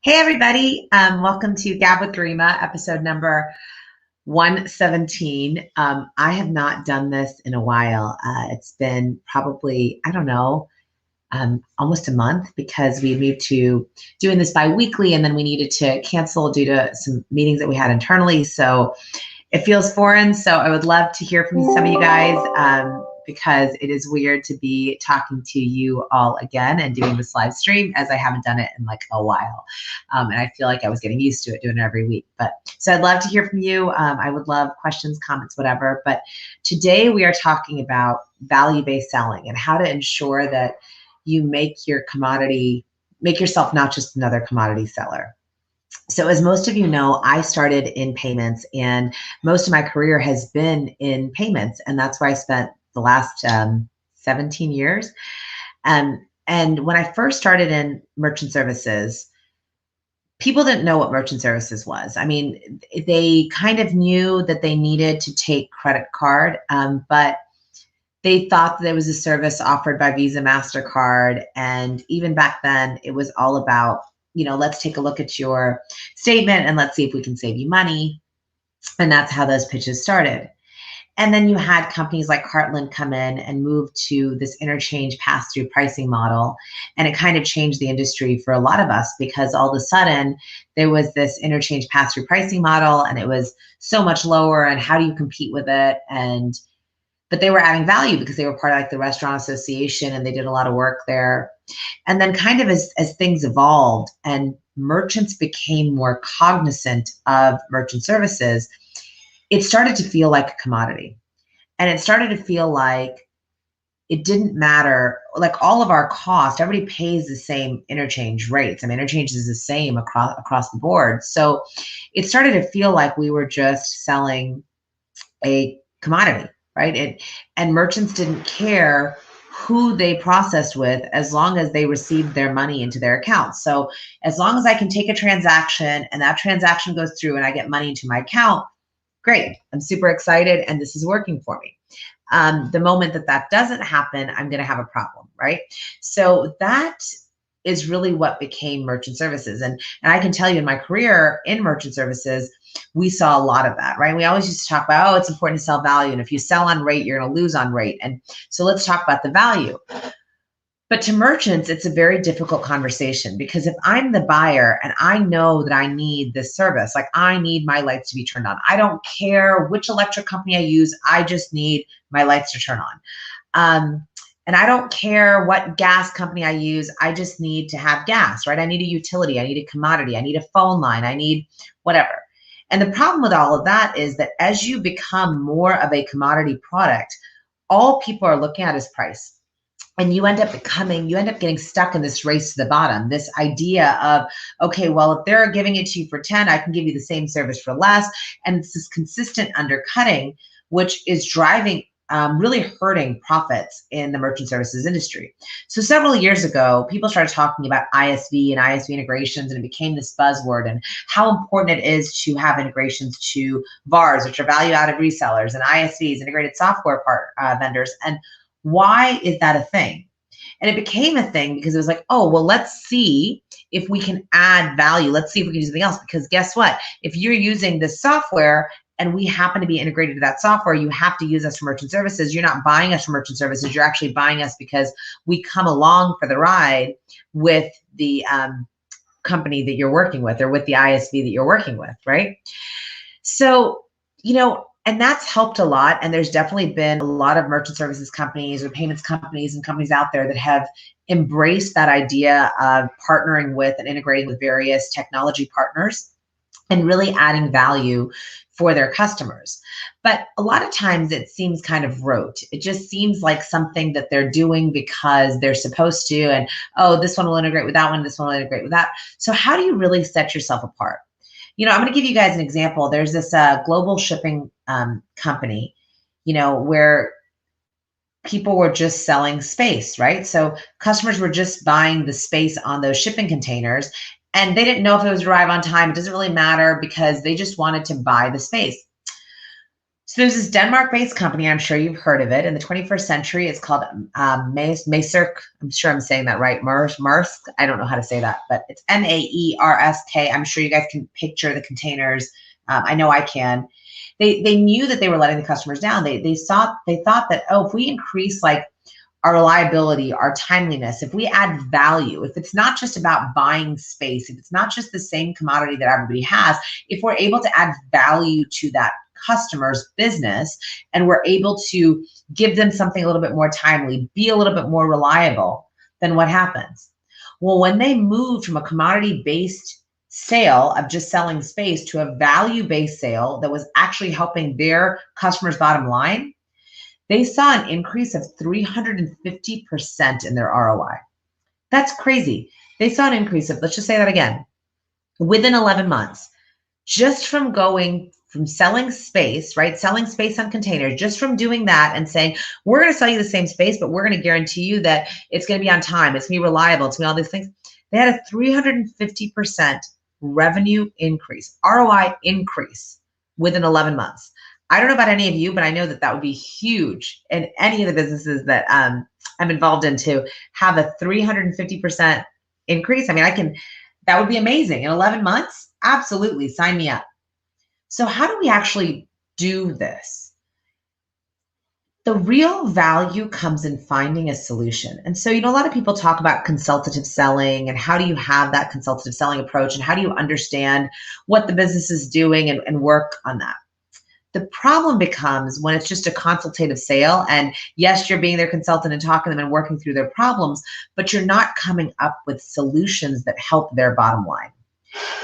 Hey everybody, welcome to Gab with Garima, episode number 117. I have not done this in a while. It's been probably, I don't know, almost a month because we moved to doing this bi-weekly and then we needed to cancel due to some meetings that we had internally. So it feels foreign. So I would love to hear from some of you guys because it is weird to be talking to you all again and doing this live stream as I haven't done it in like a while. And I feel like I was getting used to it, doing it every week. But so I'd love to hear from you. I would love questions, comments, whatever. But today we are talking about value-based selling and how to ensure that you make your commodity, make yourself not just another commodity seller. So as most of you know, I started in payments and most of my career has been in payments. And that's where I spent the last 17 years. And when I first started in merchant services, people didn't know what merchant services was. I mean, they kind of knew that they needed to take credit card, but they thought that there was a service offered by Visa, MasterCard. And even back then, it was all about, let's take a look at your statement and let's see if we can save you money. And that's how those pitches started. And then you had companies like Heartland come in and move to this interchange pass-through pricing model. And it kind of changed the industry for a lot of us because all of a sudden there was this interchange pass-through pricing model and it was so much lower. And how do you compete with it? But they were adding value because they were part of like the restaurant association and they did a lot of work there. And then kind of as things evolved and merchants became more cognizant of merchant services, it started to feel like a commodity. And it started to feel like it didn't matter, like all of our cost, everybody pays the same interchange rates. I mean, interchange is the same across the board. So it started to feel like we were just selling a commodity. Right? And merchants didn't care who they processed with as long as they received their money into their account. So as long as I can take a transaction and that transaction goes through and I get money into my account, great. I'm super excited and this is working for me. The moment that doesn't happen, I'm going to have a problem, right? So that is really what became merchant services. And I can tell you in my career in merchant services, we saw a lot of that, right? We always used to talk about, oh, it's important to sell value. And if you sell on rate, you're going to lose on rate. And so let's talk about the value. But to merchants, it's a very difficult conversation because if I'm the buyer and I know that I need this service, like I need my lights to be turned on. I don't care which electric company I use. I just need my lights to turn on. And I don't care what gas company I use. I just need to have gas, right? I need a utility. I need a commodity. I need a phone line. I need whatever. And the problem with all of that is that as you become more of a commodity product, all people are looking at is price. And you end up getting stuck in this race to the bottom, this idea of, okay, well, if they're giving it to you for 10, I can give you the same service for less. And it's this consistent undercutting, which is driving really hurting profits in the merchant services industry. So several years ago, people started talking about ISV and ISV integrations, and it became this buzzword and how important it is to have integrations to VARs, which are value-added resellers, and ISVs, integrated software vendors. And why is that a thing? And it became a thing because it was like, oh, well, let's see if we can add value. Let's see if we can do something else. Because guess what? If you're using this software and we happen to be integrated to that software, you have to use us for merchant services. You're not buying us for merchant services. You're actually buying us because we come along for the ride with the company that you're working with or with the ISV that you're working with, right? So, and that's helped a lot. And there's definitely been a lot of merchant services companies or payments companies and companies out there that have embraced that idea of partnering with and integrating with various technology partners and really adding value for their customers. But a lot of times it seems kind of rote. It just seems like something that they're doing because they're supposed to, and oh, this one will integrate with that one, this one will integrate with that. So how do you really set yourself apart? I'm going to give you guys an example. There's this global shipping company, where people were just selling space, right? So customers were just buying the space on those shipping containers and they didn't know if it was arrive on time. It doesn't really matter because they just wanted to buy the space. So there's this Denmark-based company, I'm sure you've heard of it. In the 21st century, it's called Maersk. I'm sure I'm saying that right. Maersk. I don't know how to say that, but it's Maersk. I'm sure you guys can picture the containers. I know I can. They knew that they were letting the customers down. They thought that, oh, if we increase like our reliability, our timeliness, if we add value, if it's not just about buying space, if it's not just the same commodity that everybody has, if we're able to add value to that customer's business and we're able to give them something a little bit more timely, be a little bit more reliable, then what happens? Well, when they moved from a commodity-based sale of just selling space to a value-based sale that was actually helping their customers' bottom line, they saw an increase of 350% in their ROI. That's crazy. They saw an increase of, let's just say that again, within 11 months, just from going from selling space, right? Selling space on containers, just from doing that and saying, we're going to sell you the same space, but we're going to guarantee you that it's going to be on time, it's going to be reliable, it's going to be all these things. They had a 350% revenue increase, ROI increase within 11 months. I don't know about any of you, but I know that that would be huge in any of the businesses that I'm involved in to have a 350% increase. I mean, that would be amazing. In 11 months, absolutely, sign me up. So how do we actually do this? The real value comes in finding a solution. And so, a lot of people talk about consultative selling and how do you have that consultative selling approach and how do you understand what the business is doing and work on that. The problem becomes when it's just a consultative sale and yes, you're being their consultant and talking to them and working through their problems, but you're not coming up with solutions that help their bottom line.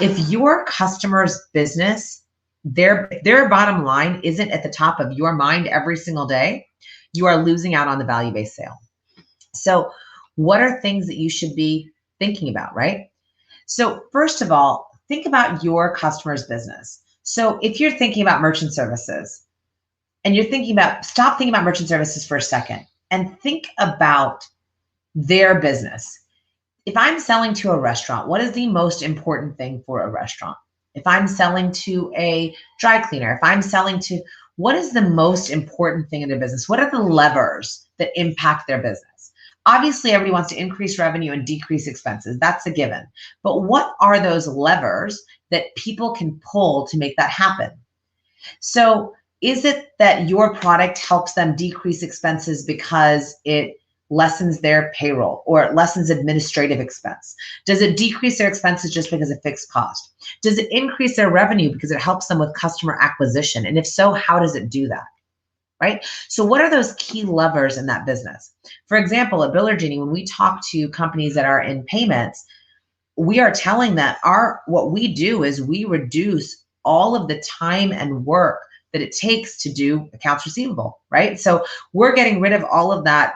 If your customer's business, their bottom line isn't at the top of your mind every single day, you are losing out on the value-based sale. So what are things that you should be thinking about, right? So first of all, think about your customer's business. So if you're thinking about merchant services and stop thinking about merchant services for a second and think about their business. If I'm selling to a restaurant, what is the most important thing for a restaurant? If I'm selling to a dry cleaner, what is the most important thing in their business? What are the levers that impact their business? Obviously, everybody wants to increase revenue and decrease expenses. That's a given. But what are those levers that people can pull to make that happen? So is it that your product helps them decrease expenses because it lessens their payroll or it lessens administrative expense? Does it decrease their expenses just because of fixed cost? Does it increase their revenue because it helps them with customer acquisition? And if so, how does it do that? Right? So what are those key levers in that business? For example, at Biller Genie, when we talk to companies that are in payments, we are telling that what we do is we reduce all of the time and work that it takes to do accounts receivable, right? So we're getting rid of all of that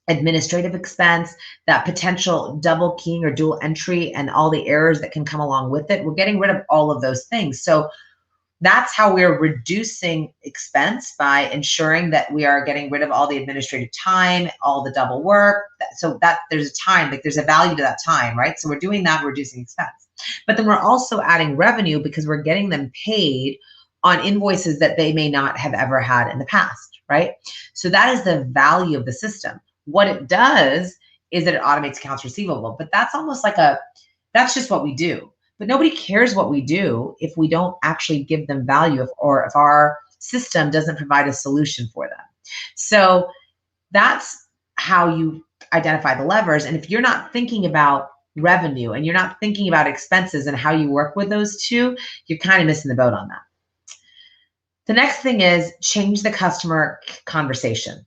administrative expense, that potential double keying or dual entry and all the errors that can come along with it. We're getting rid of all of those things. So that's how we're reducing expense, by ensuring that we are getting rid of all the administrative time, all the double work. So that there's a time, like there's a value to that time, right? So we're doing that, we're reducing expense. But then we're also adding revenue because we're getting them paid on invoices that they may not have ever had in the past, right? So that is the value of the system. What it does is that it automates accounts receivable, but that's almost like that's just what we do. But nobody cares what we do if we don't actually give them value or if our system doesn't provide a solution for them. So that's how you identify the levers. And if you're not thinking about revenue and you're not thinking about expenses and how you work with those two, you're kind of missing the boat on that. The next thing is change the customer conversation.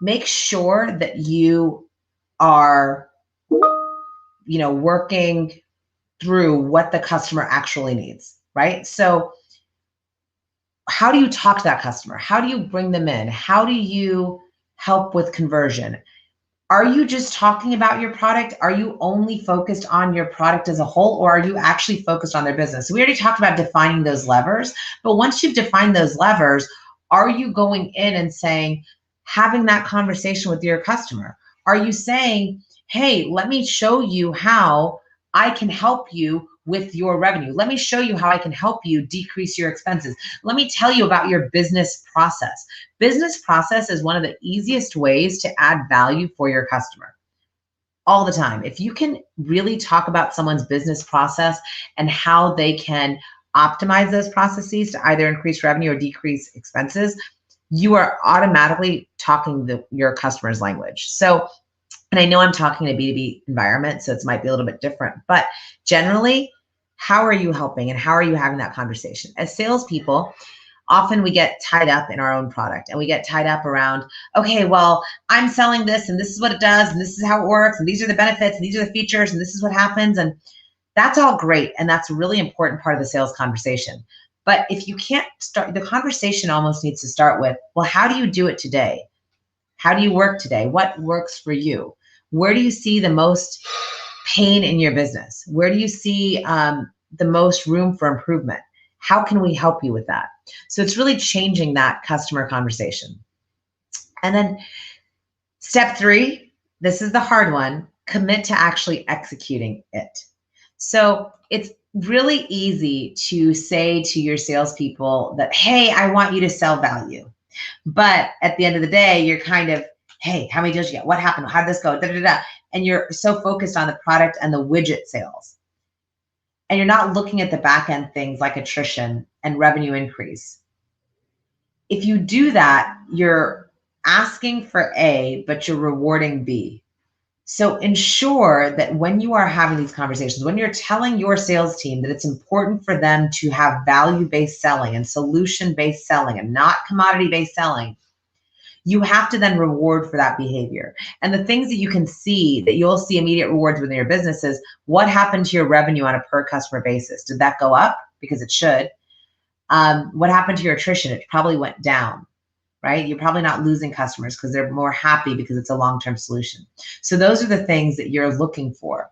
Make sure that you are, working through what the customer actually needs, right? So how do you talk to that customer? How do you bring them in? How do you help with conversion? Are you just talking about your product? Are you only focused on your product as a whole, or are you actually focused on their business? So we already talked about defining those levers, but once you've defined those levers, are you going in and saying, having that conversation with your customer? Are you saying, hey, let me show you how I can help you with your revenue. Let me show you how I can help you decrease your expenses. Let me tell you about your business process. Business process is one of the easiest ways to add value for your customer all the time. If you can really talk about someone's business process and how they can optimize those processes to either increase revenue or decrease expenses, you are automatically talking your customer's language. So, and I know I'm talking in a B2B environment, so it might be a little bit different, but generally, how are you helping and how are you having that conversation? As salespeople, often we get tied up in our own product and we get tied up around, okay, well, I'm selling this and this is what it does and this is how it works and these are the benefits and these are the features and this is what happens. And that's all great. And that's a really important part of the sales conversation. But if you can't start, the conversation almost needs to start with, well, how do you do it today? How do you work today? What works for you? Where do you see the most pain in your business? Where do you see the most room for improvement? How can we help you with that? So it's really changing that customer conversation. And then step 3, this is the hard one, commit to actually executing it. So it's really easy to say to your salespeople that, hey, I want you to sell value. But at the end of the day, you're kind of, hey, how many deals you get? What happened? How did this go? Da, da, da. And you're so focused on the product and the widget sales. And you're not looking at the back end things like attrition and revenue increase. If you do that, you're asking for A, but you're rewarding B. So ensure that when you are having these conversations, when you're telling your sales team that it's important for them to have value-based selling and solution-based selling and not commodity-based selling, you have to then reward for that behavior. And the things that you can see that you'll see immediate rewards within your business is what happened to your revenue on a per customer basis? Did that go up? Because it should. What happened to your attrition? It probably went down, right? You're probably not losing customers because they're more happy because it's a long-term solution. So those are the things that you're looking for.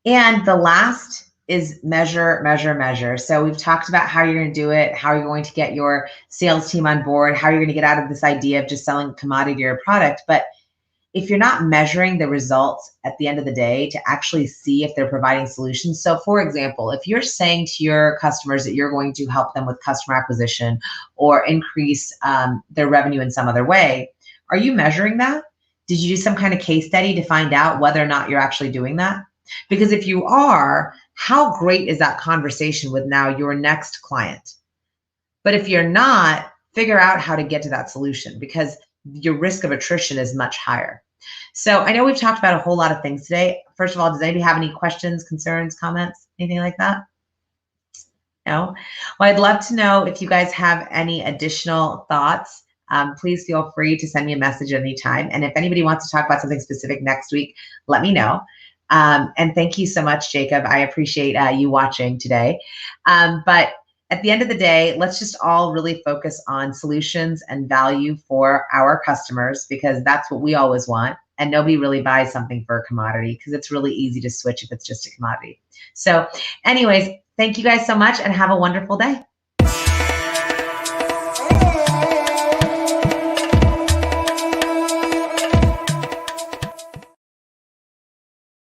And the last is measure, measure, measure. So we've talked about how you're going to do it, how you're going to get your sales team on board, how you're going to get out of this idea of just selling a commodity or a product. But if you're not measuring the results at the end of the day to actually see if they're providing solutions. So for example, if you're saying to your customers that you're going to help them with customer acquisition or increase their revenue in some other way, are you measuring that? Did you do some kind of case study to find out whether or not you're actually doing that? Because if you are, how great is that conversation with now your next client? But if you're not, figure out how to get to that solution because your risk of attrition is much higher. So I know we've talked about a whole lot of things today. First of all, does anybody have any questions, concerns, comments, anything like that? No? Well, I'd love to know if you guys have any additional thoughts. Please feel free to send me a message at any time. And if anybody wants to talk about something specific next week, let me know. And thank you so much, Jacob. I appreciate you watching today. But at the end of the day, let's just all really focus on solutions and value for our customers because that's what we always want. And nobody really buys something for a commodity because it's really easy to switch if it's just a commodity. So anyways, thank you guys so much and have a wonderful day.